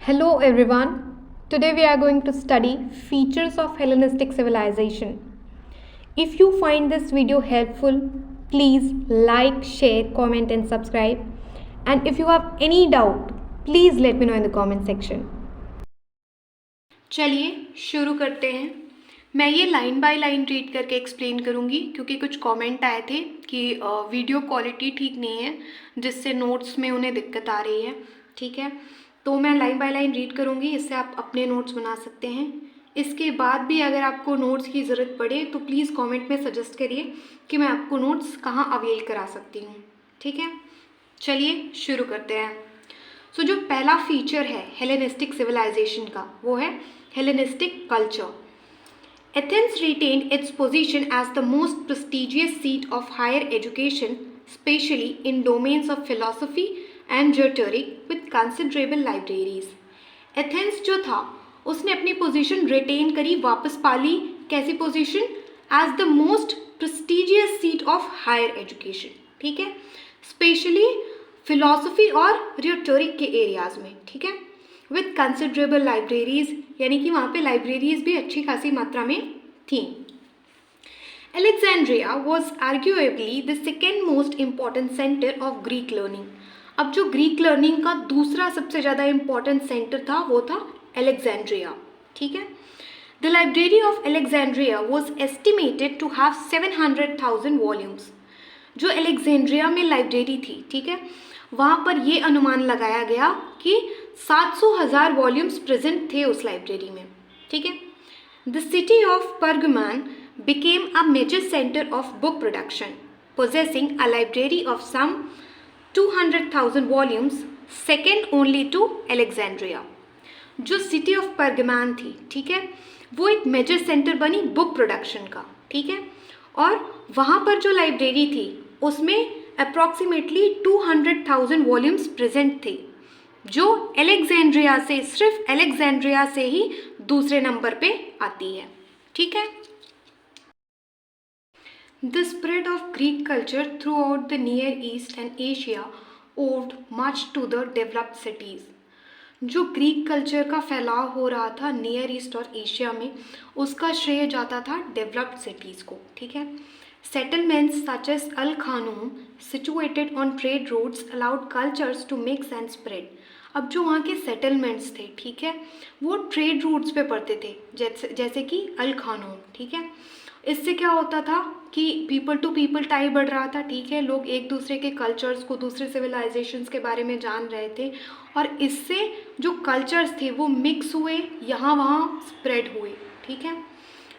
Hello everyone. Today we are going to study features of Hellenistic civilization. If you find this video helpful, please like, share, comment and subscribe. And if you have any doubt, please let me know in the comment section. चलिए शुरू करते हैं। मैं ये line by line read करके explain करूँगी क्योंकि कुछ कमेंट आए थे कि वीडियो क्वालिटी ठीक नहीं है जिससे नोट्स में उन्हें दिक्कत आ रही है। ठीक है, तो मैं लाइन बाय लाइन रीड करूँगी, इससे आप अपने नोट्स बना सकते हैं। इसके बाद भी अगर आपको नोट्स की ज़रूरत पड़े तो प्लीज़ कमेंट में सजेस्ट करिए कि मैं आपको नोट्स कहाँ अवेल करा सकती हूँ। ठीक है, चलिए शुरू करते हैं। सो जो पहला फीचर है हेलेनिस्टिक सिविलाइजेशन का वो है Hellenistic culture. Athens retained its position as the most prestigious seat of higher education, especially in domains of philosophy and rhetoric, with considerable libraries. Athens जो था उसने अपनी पोजीशन रिटेन करी, वापस पा ली। कैसी position? As the most prestigious seat of higher education. ठीक है, स्पेशली फिलॉसफी और रिटोरिक के एरियाज में। ठीक है, विथ कंसिडरेबल लाइब्रेरीज, यानी कि वहाँ पे लाइब्रेरीज भी अच्छी खासी मात्रा में थी। Alexandria was arguably the second most important center of Greek learning. अब जो ग्रीक लर्निंग का दूसरा सबसे ज़्यादा इम्पॉर्टेंट सेंटर था वो था एलेक्जेंड्रिया। ठीक है, the library of Alexandria was estimated to have 700,000 volumes. जो एलेक्जेंड्रिया में लाइब्रेरी थी, ठीक है, वहाँ पर ये अनुमान लगाया गया कि 700,000 वॉल्यूम्स प्रेजेंट थे उस लाइब्रेरी में। ठीक है, the city of Pergamon became a major center of book production, possessing a library of some 200,000 volumes, second only to Alexandria. जो सिटी ऑफ परगमान थी, ठीक है, वो एक मेजर सेंटर बनी बुक प्रोडक्शन का। ठीक है, और वहाँ पर जो लाइब्रेरी थी उसमें अप्रॉक्सीमेटली 200,000 वॉल्यूम्स प्रेजेंट थे, जो एलेक्जेंड्रिया से, सिर्फ एलेक्जेंड्रिया से ही दूसरे नंबर पे आती है। ठीक है, The spread of Greek culture throughout the Near East and Asia owed much to the developed cities. जो ग्रीक कल्चर का फैलाव हो रहा था नियर ईस्ट और एशिया में, उसका श्रेय जाता था डेवलप्ड सिटीज़ को। ठीक है, settlements such as Al Khanoum situated on trade routes allowed cultures to mix and spread. अब जो वहाँ के सेटलमेंट्स थे, ठीक है, वो ट्रेड रूट्स पे पड़ते थे, जैसे कि अल खानूम। ठीक है, इससे क्या होता था कि पीपल टू पीपल टाई बढ़ रहा था। ठीक है, लोग एक दूसरे के कल्चर्स को, दूसरे सिविलाइजेशंस के बारे में जान रहे थे, और इससे जो कल्चर्स थे वो मिक्स हुए, यहाँ वहाँ स्प्रेड हुए। ठीक है,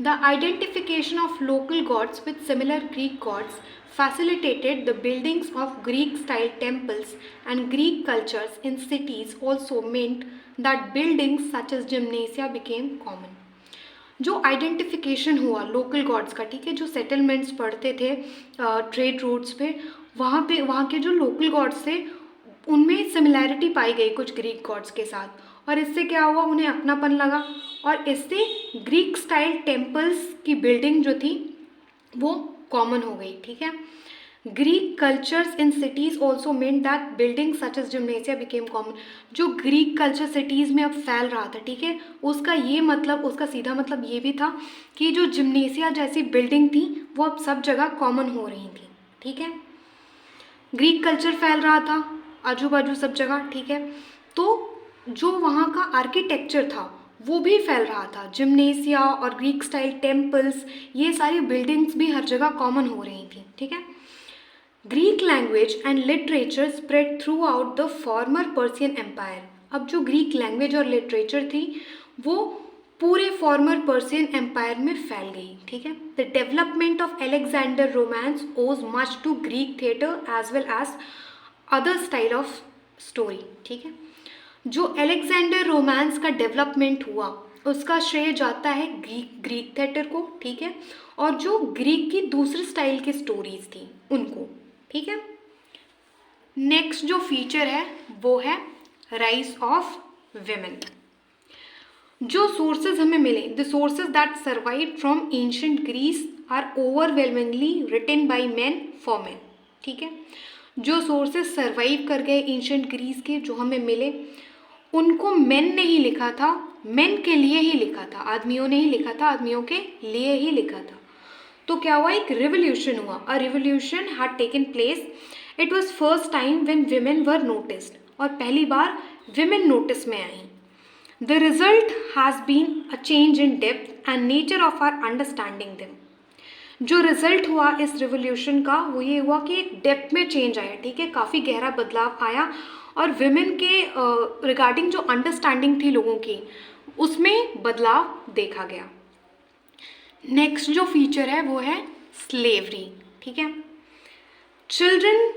the identification of local gods with similar Greek gods facilitated the buildings of Greek style temples, and Greek cultures in cities also meant that buildings such as gymnasia became common. जो identification हुआ local gods का, ठीक है, जो settlements पड़ते थे trade routes पे, वहाँ के जो लोकल गॉड्स थे उनमें सिमिलैरिटी पाई गई कुछ ग्रीक गॉड्स के साथ, और इससे क्या हुआ, उन्हें अपनापन लगा, और इससे ग्रीक स्टाइल टेम्पल्स की बिल्डिंग जो थी वो कॉमन हो गई। ठीक है, Greek cultures in cities also meant that building such as gymnasia became common. जो ग्रीक कल्चर सिटीज़ में अब फैल रहा था, ठीक है, उसका ये मतलब, उसका सीधा मतलब ये भी था कि जो जिम्नेसिया जैसी बिल्डिंग थी वो अब सब जगह कॉमन हो रही थी। ठीक है, ग्रीक कल्चर फैल रहा था आजू बाजू सब जगह। ठीक है, तो जो वहाँ का आर्किटेक्चर था वो भी फैल रहा था, जिम्नेसिया और ग्रीक स्टाइल टेम्पल्स, ये सारी बिल्डिंग्स भी हर जगह कॉमन हो रही थी। ठीक है, Greek language and literature spread throughout the former Persian empire. अब जो ग्रीक लैंग्वेज और लिटरेचर थी वो पूरे फॉर्मर पर्सियन एम्पायर में फैल गई। ठीक है, the development of Alexander romance owes much to Greek theatre as well as other style of story. ठीक है, जो एलेक्जेंडर रोमांस का डेवलपमेंट हुआ उसका श्रेय जाता है ग्रीक थिएटर को। ठीक है, और जो ग्रीक की दूसरे स्टाइल की स्टोरीज थी उनको। ठीक है, नेक्स्ट जो फीचर है वो है राइज ऑफ विमेन। जो सोर्सेज हमें मिले, the sources that survive from ancient Greece are overwhelmingly written by men for men. ठीक है, जो सोर्सेज सर्वाइव कर गए एंशिएंट ग्रीस के, जो हमें मिले, उनको मेन ने ही लिखा था, मेन के लिए ही लिखा था, आदमियों ने ही लिखा था, आदमियों के लिए ही लिखा था। तो क्या हुआ, एक रिवोल्यूशन हुआ, a revolution had taken place. It was first time when women were noticed, और पहली बार विमेन नोटिस में आई। The result has been a change in depth and nature of our understanding them. जो रिजल्ट हुआ इस revolution का वो ये हुआ कि एक डेप्थ में चेंज आया, ठीक है, काफ़ी गहरा बदलाव आया, और विमेन के रिगार्डिंग जो अंडरस्टैंडिंग थी लोगों की उसमें बदलाव देखा गया। नेक्स्ट जो फीचर है वो है स्लेवरी, ठीक है। Children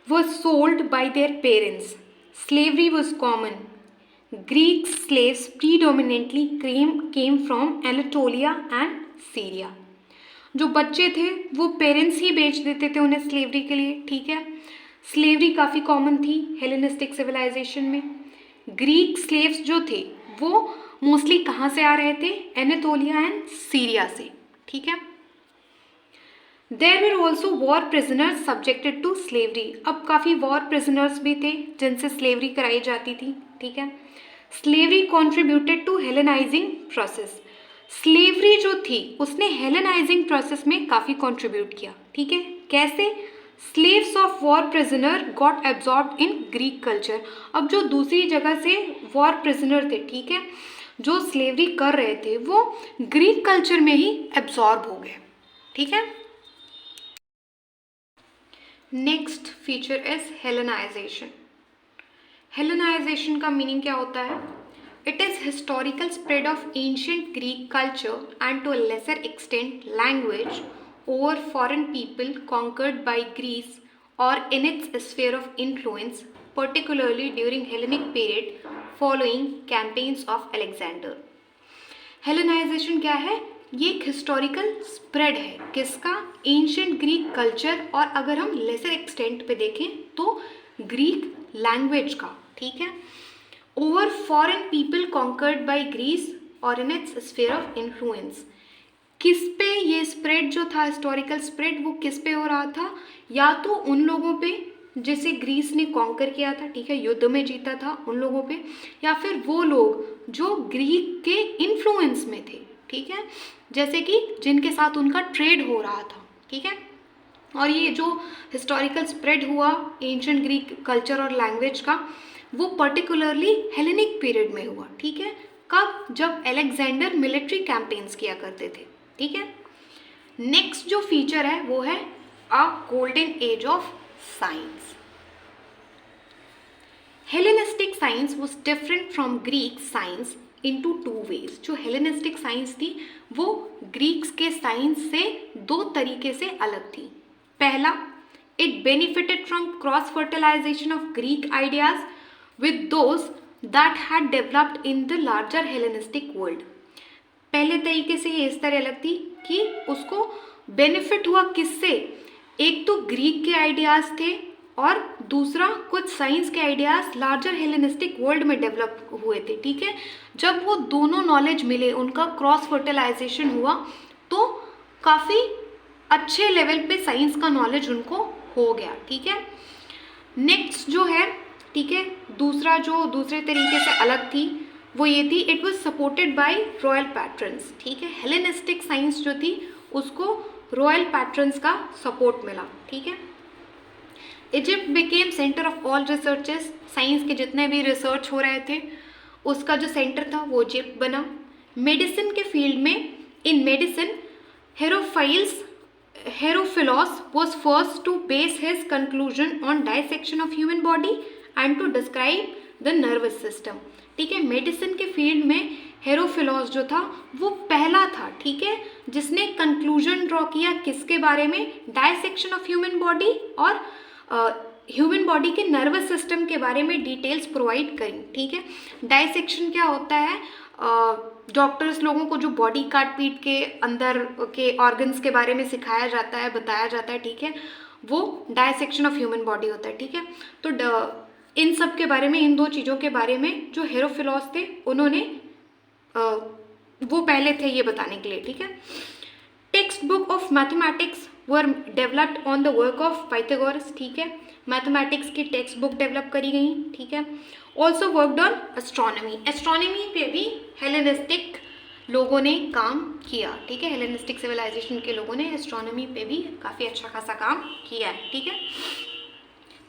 were sold by their parents, slavery was common. Greek slaves predominantly came from Anatolia and Syria. जो बच्चे थे वो पेरेंट्स ही बेच देते थे उन्हें स्लेवरी के लिए, ठीक है। स्लेवरी काफ़ी कॉमन थी हेलेनिस्टिक सिविलाइजेशन में। ग्रीक स्लेव्स जो थे वो मोस्टली कहाँ से आ रहे थे, एनाटोलिया एंड सीरिया से, ठीक है। There were also war prisoners subjected to slavery. अब काफ़ी वॉर प्रिजनर्स भी थे जिनसे स्लेवरी कराई जाती थी, ठीक है। Slavery contributed to Hellenizing process. Slavery जो थी उसने हेलेनाइजिंग प्रोसेस में काफ़ी कंट्रीब्यूट किया, ठीक है। कैसे, slaves of war prisoner got absorbed in Greek culture. अब जो दूसरी जगह से वॉर प्रिजनर थे, ठीक है, जो स्लेवरी कर रहे थे वो ग्रीक कल्चर में ही एब्जॉर्ब हो गए, ठीक है। Next feature is Hellenization. Hellenization का मीनिंग क्या होता है, it is historical spread of ancient Greek culture and to a lesser extent language over foreign people conquered by Greece or in its sphere of influence, particularly during Hellenic period following campaigns of Alexander. हेलेनाइजेशन क्या है, ये एक historical spread है, किसका, ancient Greek culture, और अगर हम laser extent पे देखें तो ग्रीक लैंग्वेज का, ठीक है, over foreign people conquered by Greece और in its sphere of influence. किस पे ये स्प्रेड जो था, हिस्टोरिकल स्प्रेड, वो किस पे हो रहा था, या तो उन लोगों पे जिसे ग्रीस ने कॉन्कर किया था, ठीक है, युद्ध में जीता था उन लोगों पे, या फिर वो लोग जो ग्रीक के इन्फ्लुएंस में थे, ठीक है, जैसे कि जिनके साथ उनका ट्रेड हो रहा था, ठीक है। और ये जो हिस्टोरिकल स्प्रेड हुआ एंशिएंट ग्रीक कल्चर और लैंग्वेज का, वो पर्टिकुलरली हेलेनिक पीरियड में हुआ, ठीक है। कब, जब अलेक्जेंडर मिलिट्री कैंपेन्स किया करते थे, ठीक है। नेक्स्ट जो फीचर है वो है a golden age of science. Hellenistic science was different from Greek science into two ways. जो हेलेनिस्टिक साइंस थी वो ग्रीक्स के साइंस से दो तरीके से अलग थी। पहला, it benefited from cross fertilisation of Greek ideas with those that had developed in the larger Hellenistic world। पहले तरीके से ये इस तरह अलग थी कि उसको बेनिफिट हुआ किससे, एक तो ग्रीक के आइडियाज़ थे और दूसरा कुछ साइंस के आइडियाज़ लार्जर हेलेनिस्टिक वर्ल्ड में डेवलप हुए थे, ठीक है। जब वो दोनों नॉलेज मिले, उनका क्रॉस फर्टिलाइजेशन हुआ, तो काफ़ी अच्छे लेवल पे साइंस का नॉलेज उनको हो गया, ठीक है। नेक्स्ट जो है, ठीक है, दूसरा जो दूसरे तरीके से अलग थी वो ये थी, it was supported by royal patrons, ठीक है। हेलेनिस्टिक साइंस जो थी उसको रॉयल पैट्रन्स का सपोर्ट मिला, ठीक है। Egypt became centre of all researches. Science के जितने भी रिसर्च हो रहे थे उसका जो सेंटर था वो इजिप्ट बना। मेडिसिन के फील्ड में, इन medicine Herophilus was first to base his conclusion on dissection of human body and to describe the nervous system, ठीक है। मेडिसिन के फील्ड में हेरोफिलॉस जो था वो पहला था, ठीक है, जिसने कंक्लूजन ड्रॉ किया किसके बारे में, डायसेक्शन ऑफ ह्यूमन बॉडी और ह्यूमन बॉडी के नर्वस सिस्टम के बारे में डिटेल्स प्रोवाइड करी, ठीक है। डायसेक्शन क्या होता है, डॉक्टर्स लोगों को जो बॉडी काट पीट के अंदर के ऑर्गन्स के बारे में सिखाया जाता है, बताया जाता है, ठीक है, वो डायसेक्शन ऑफ ह्यूमन बॉडी होता है, ठीक है। तो इन सब के बारे में, इन दो चीज़ों के बारे में जो हेरोफिलॉस थे उन्होंने वो पहले थे ये बताने के लिए, ठीक है। Text book of mathematics were developed on the work of Pythagoras, ठीक है। मैथमेटिक्स की टेक्स्ट बुक डेवलप करी गई, ठीक है। Also worked on astronomy, astronomy पे भी हेलेनिस्टिक लोगों ने काम किया, ठीक है। हेलेनिस्टिक सिविलाइजेशन के लोगों ने एस्ट्रोनॉमी पे भी काफ़ी अच्छा खासा काम किया है, ठीक है।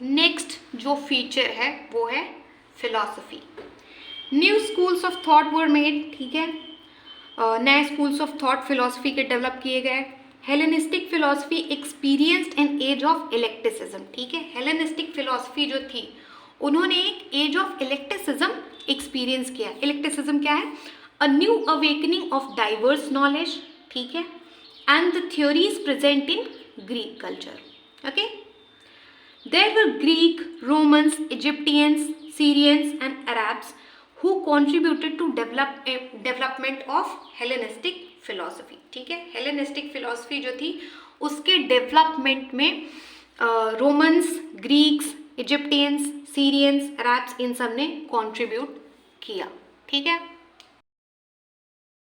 नेक्स्ट जो फीचर है वो है philosophy. New schools of thought were made, ठीक है। नए स्कूल्स ऑफ थॉट फिलॉसफी के डेवलप किए गए। Hellenistic philosophy experienced an age of eclecticism, ठीक है। हेलेनिस्टिक फिलॉसफी जो थी उन्होंने एक एज ऑफ इलेक्टिसिज्म एक्सपीरियंस किया। इलेक्टिसिज्म क्या है? A new awakening of diverse knowledge, ठीक है, and the theories present in Greek culture, okay. There were Greek, Romans, Egyptians, Syrians and Arabs who contributed to development of Hellenistic philosophy, ठीक है। Hellenistic philosophy जो थी उसके development में Romans, Greeks, Egyptians, Syrians, Arabs इन सब ने contribute किया, ठीक है।